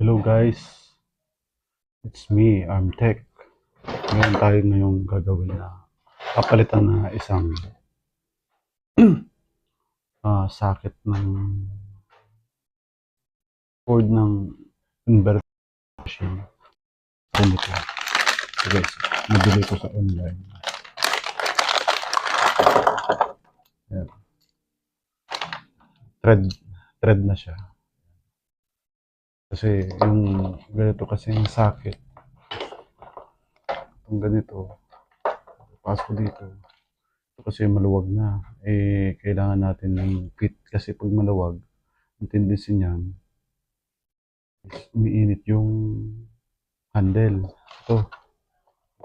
Hello guys, it's me, Tech. Ngayon tayo ngayong gagawin na papalitan na isang socket ng cord ng inverter machine. Ganito. So guys, nabili ko sa online. Ayan. Thread na siya. Kasi yung ganito kasi yung socket. Itong ganito. Pasok dito. Ito kasi maluwag na. Kailangan natin ng fit. Kasi pag maluwag, ang tendency niyan, umiinit yung handle. Ito,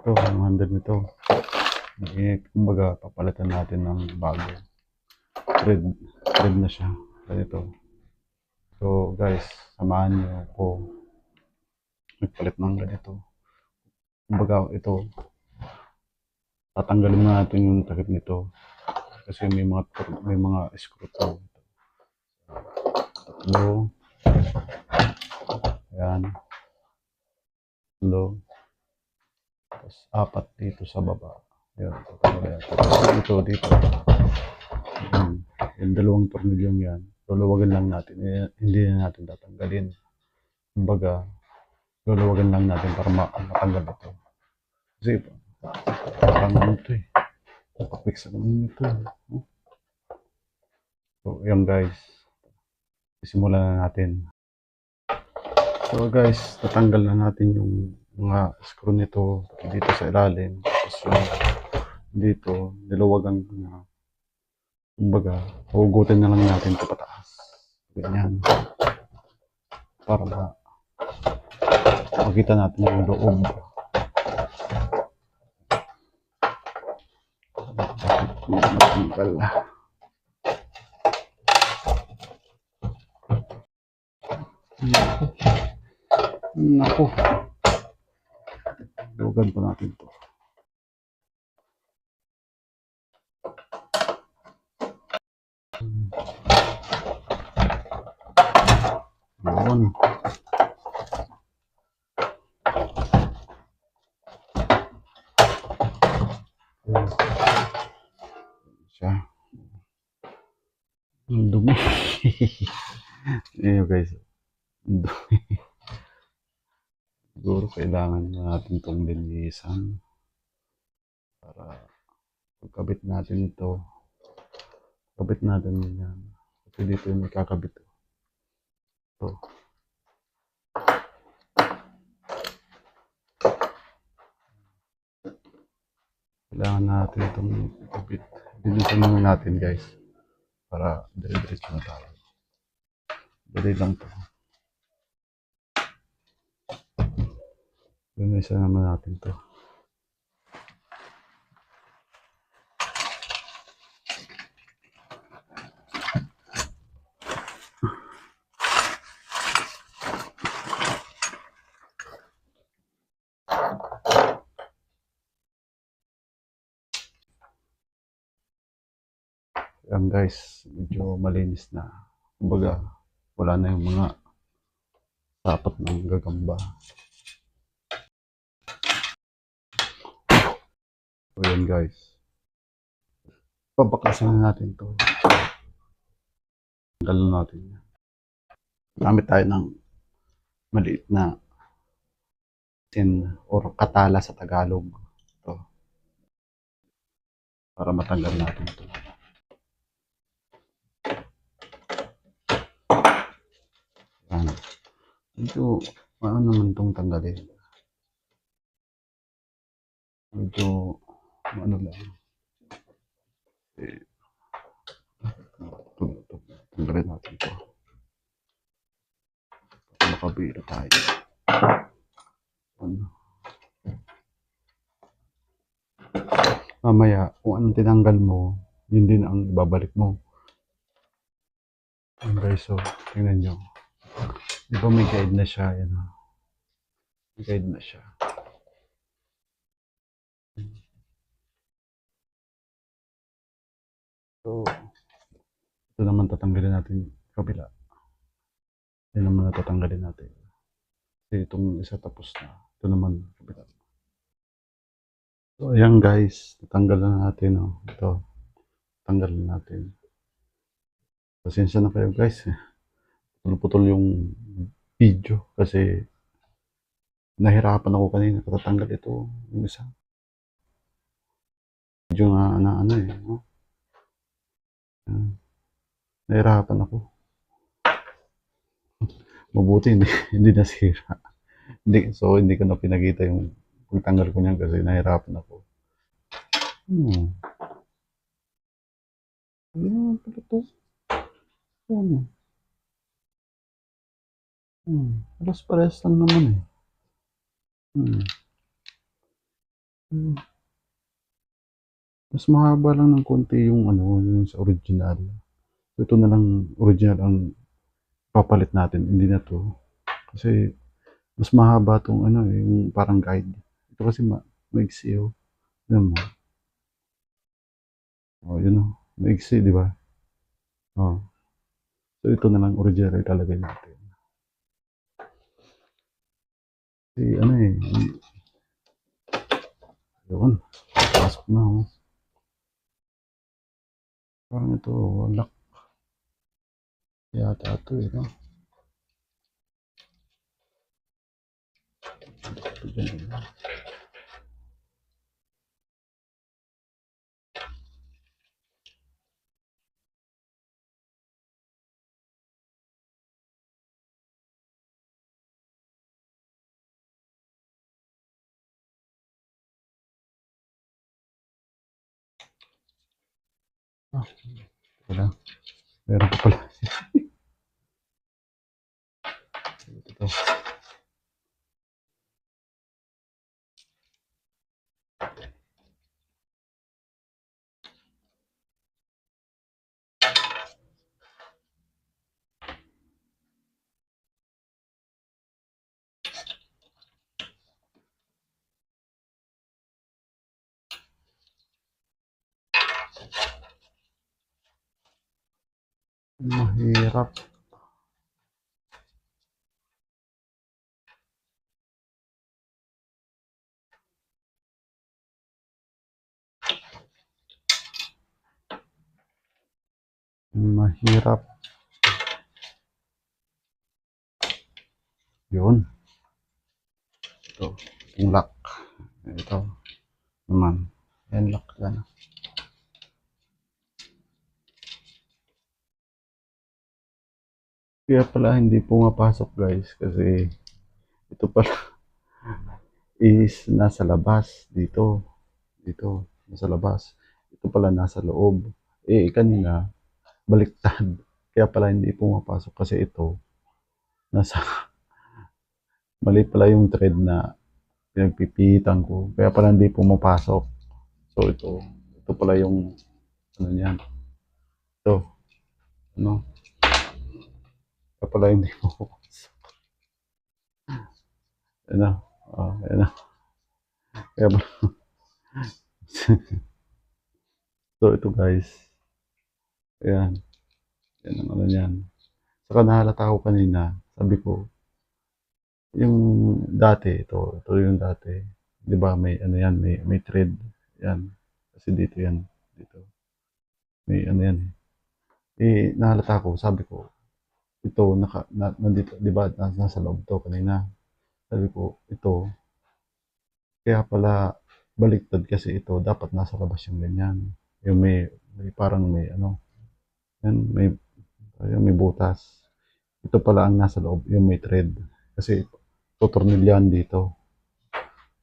yung handle nito. Kumbaga, papalitan natin ng bago. Thread na siya. Ganito. So, guys, samahan niyo ako magpalit ng ganito. Kumbaga, ito, tatanggalin na natin yung takip nito. Kasi may mga screw to. Tatlo. Ayan. Tatlo. Tapos, 4 dito sa baba. Ayan, tatanggalin. Tapos, dito. Yung dalawang tornilyong yan. Luluwagan lang natin. Hindi na natin tatanggalin. Kumbaga, luluwagan lang natin para matanggal ito. Kasi, parang ano ito eh. Fix naman ito eh. So, yan guys. Simulan na natin. So guys, tatanggal na natin yung mga screw nito dito sa ilalim. Tapos yung dito, niluwagan ko na. Kumbaga, hugutin na lang natin ito pataas. Ganyan. Para makita natin yung loob. Matanggal. Naku. Luwagan pa natin ito. Yun. Siya. Dumi. Ayun guys. Dumi. Siguro kailangan natin itong linisan para pagkabit natin ito. Kabit natin yan. Kasi dito yung ikakabit. Ito. Kailangan natin itong ikabit. Linisan naman natin guys. Para dire-diretso na tayo. Dali lang to. Linisan naman natin to. Yan guys, medyo malinis na. Kumbaga, wala na yung mga sapat ng gagamba. So yan guys. Pabaklasin na natin to. Tanggalin natin yan. Gamit tayo ng maliit na tin or katala sa Tagalog. Ito. Para matanggal natin ito. Yan. Medyo, ano naman itong tanggalin. Medyo, ano lang. Tanggalin natin ito. Para makabira tayo. Ano. Mamaya, kung anong tinanggal mo, yun din ang ibabalik mo. Yan guys, so, tingnan nyo. Di ba may guide na siya? Yan, may guide na siya. So, ito naman tatanggalin natin kabila. Yan naman natatanggalin natin. Itong isa tapos na. Ito naman, kabilang. So, ayan guys, natanggal na natin. Oh. Ito, tanggal na natin. Pasensya na kayo guys. Putol-putol yung video kasi nahirapan ako kanina katatanggal ito. Yung isa. Medyo nga na ano eh. No? Nahirapan ako. Mabuti hindi, hindi nasira. Hindi ko na pinakita yung pagtanggal ko niyan kasi nahirapan ako. Ano naman pala to? Ano? Alas parehas lang naman eh. Mas mahaba lang ng konti yung ano, yung sa original. Ito na lang original ang papalit natin, hindi na to. Kasi mas mahaba tong ano, yung parang guide. Ito kasi maiksi oh. Alam mo? Oh, yun oh. Maiksi, di ba? Oh. So ito na lang original ilalagay natin. Kasi ano eh, yun. Pasok na oh. Parang ito, wala. Yata ito eh, no? Ah, wala. Meron pa pala. Ito. Mahirap. Mahirap. Yun. Ito. Yung lock. Ito. Naman. Yan lock yan. Kaya pala hindi pumapasok guys kasi ito pala is nasa labas dito. Dito. Nasa labas. Ito pala nasa loob. Eh kanina baliktad. Kaya pala hindi pumapasok kasi ito nasa mali pala yung thread na pinagpipitan ko. Kaya pala hindi pumapasok. So ito pala yung ano niyan. Ito. Ano? Kaya pala hindi pumapasok. Ano? Oh, ano? Kaya pala. So ito guys. Ayan. Yan ang ano niyan. Saka nahalata ko kanina. Sabi ko, yung ito yung dati. 'Di ba may ano yan, may thread. Yan. Kasi dito yan. Dito. May ano yan eh. Eh, nahalata ko, sabi ko, ito, nandito, di ba, nasa loob to kanina. Sabi ko, ito, kaya pala baliktad kasi ito, dapat nasa labas yung ganyan. Yung may parang may ano, yan, may butas. Ito pala ang nasa loob, yung may thread. Kasi tutornilyan dito.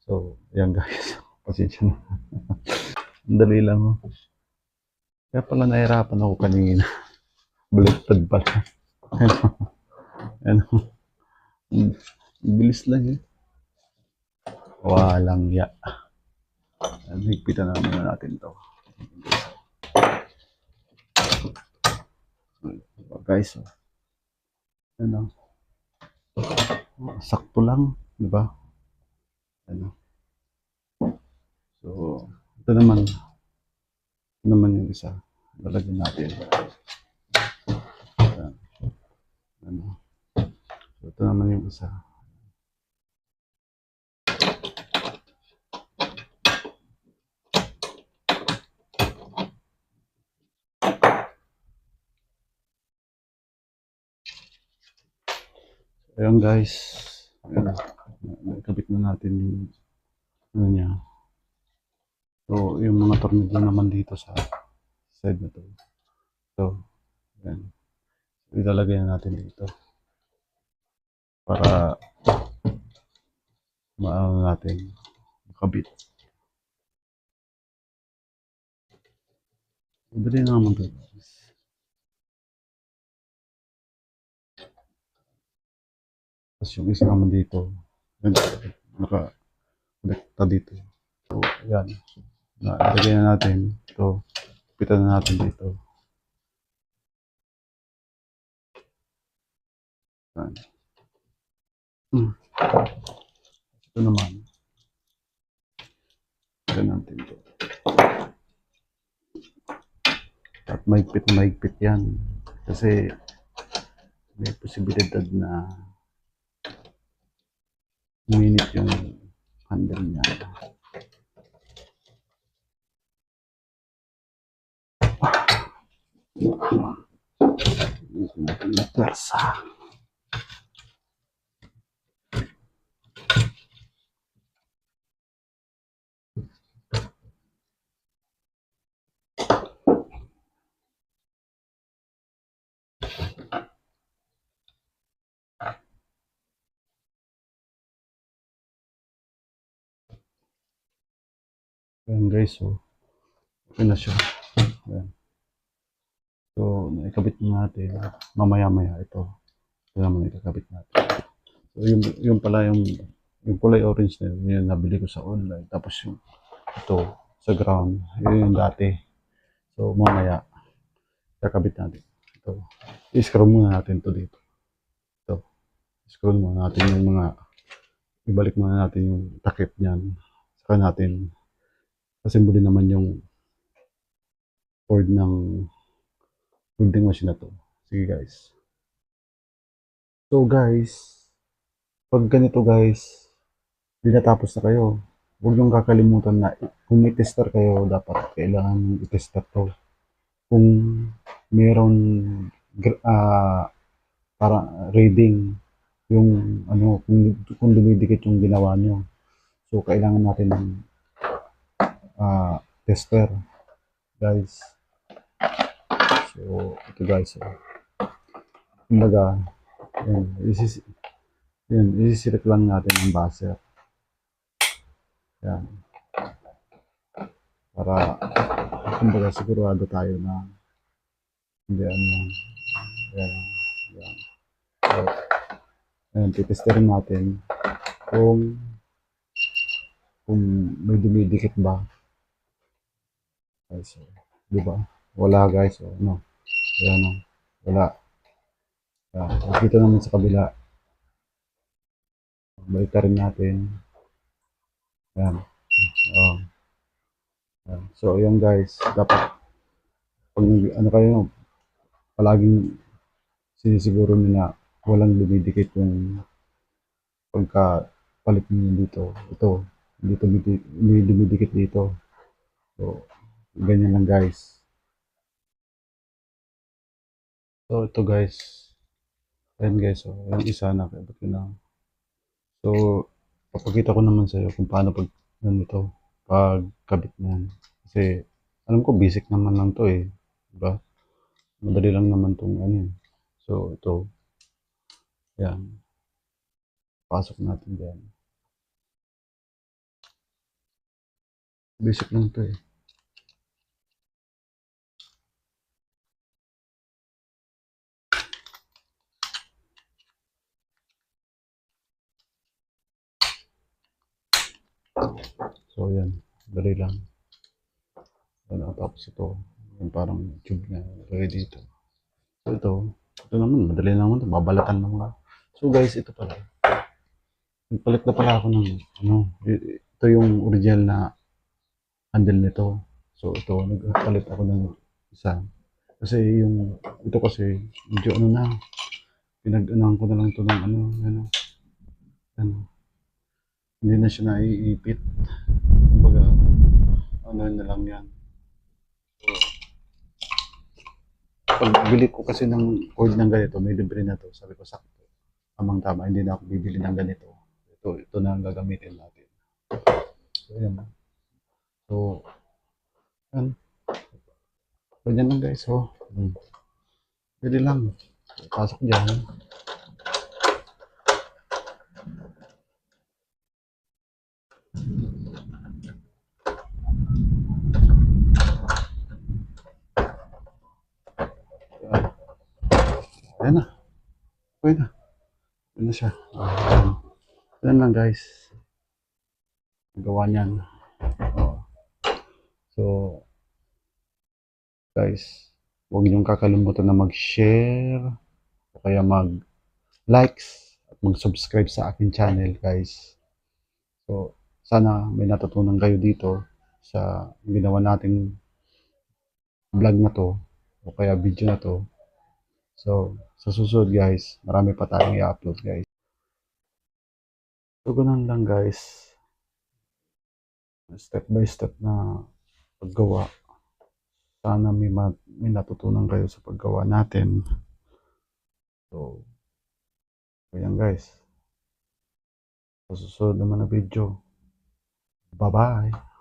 So, yan guys. Pasensya na. Ang dali lang. Oh. Kaya pala nahirapan ako kanina. Baliktad pala. Ano, ano. Bilis lang eh. Walang ya. Higpitan na muna natin to. Guys, ano, sakto lang, di ba? Ano. So, ito naman yung isa. Lalagyan natin. Ano. So, ito naman yung isa. Ayun guys, ayun, nakabit na natin yung ano niya. So, yung mga tornilyo naman dito sa side na to. So, ayan. Ilalagay na natin dito para maano natin makabit. Madali na naman to. Tapos yung isa naman dito, naka-connecta dito. So, ayan. Nalagay na natin ito. Pitan na natin dito. Ayan. Ito naman. Pitan natin ito. At mahigpit yan. Kasi may posibilidad na uminit yung handle niya. Dito natin na pwersa. Ayan guys, so okay na siya. Ayan. So, naikabit na natin. Mamaya-maya ito. Ito naman ikakabit natin. So, yung pala yung kulay orange na yun, yung nabili ko sa online. Tapos yung ito sa ground, yun yung dati. So, mamaya kakabit natin. Ito. I-screw muna natin to dito. Ito. I-screw muna natin yung mga ibalik muna natin yung takip niyan. Saka natin asimbuli naman yung cord ng welding machine na to. Sige guys. So guys, pag ganito guys, di natapos na kayo. Huwag niyong kakalimutan na kung may tester kayo, dapat kailangan i-tester to. Kung meron para reading yung ano, kung dumidikit yung ginawa nyo. So, kailangan natin ng tester, guys. So, ito guys. Kumbaga, isisirik lang natin ang buzzer. Yan. Para, kumbaga, sigurado tayo na hindi ano. Yan. Yan. So, ayan, titesterin natin kung may dumidikit ba. Guys, so, di ba? Wala guys. So, no. Ayan, no. Wala. Dito naman sa kabila. Balik rin natin. Ayan. Oh. Ayan. So, ayan guys. Dapat, pag ano kayo, palaging sinisiguro nyo na walang dumidikit yung pagka palit nyo dito. Ito. Hindi dumidikit dito. So, ganyan lang guys. So, ito guys. Ayan guys. So, yung isa na. So, papakita ko naman sa iyo kung paano pag ganito, pag kabit niyan. Kasi, alam ko basic naman lang to eh. Diba? Madali lang naman tong ano eh. So, ito. Yan. Pasok natin dyan. Basic lang to eh. So, yan. Dali lang. Ano, tapos ito. Yung parang tube na lagay dito. So, ito naman. Madali naman to. Babalatan lang lang. So, guys, ito pala. Nagpalit na pala ako ng, ano, ito yung original na handle nito. So, ito, nagpalit ako ng isa. Kasi ito kasi, medyo ano na, pinag-anahan ko na lang ito ng ano, hindi na siya naiipit. Kumbaga, ano na lang yan. So, pag bili ko kasi ng cord ng ganito, may libre na to. Sabi ko, sakto. tamang-tama, hindi na ako bibili ng ganito. Ito na ang gagamitin natin. So, ayan. So, ayan. Ganyan lang guys, oh. Pwede lang. Pasok dyan. Ayan na. Okay na. Ayan na siya. Ayan lang guys. Gawa niyan. So, guys, huwag niyong kakalimutan na mag-share o kaya mag-likes at mag-subscribe sa akin channel guys. So, sana may natutunan kayo dito sa ginawa nating vlog na to o kaya video na to. So, sa susunod guys, marami pa tayong i-upload guys. So, ganun lang guys. Step by step na paggawa. Sana may natutunan kayo sa paggawa natin. So, ayan guys. Sa susunod naman na video. Bye-bye.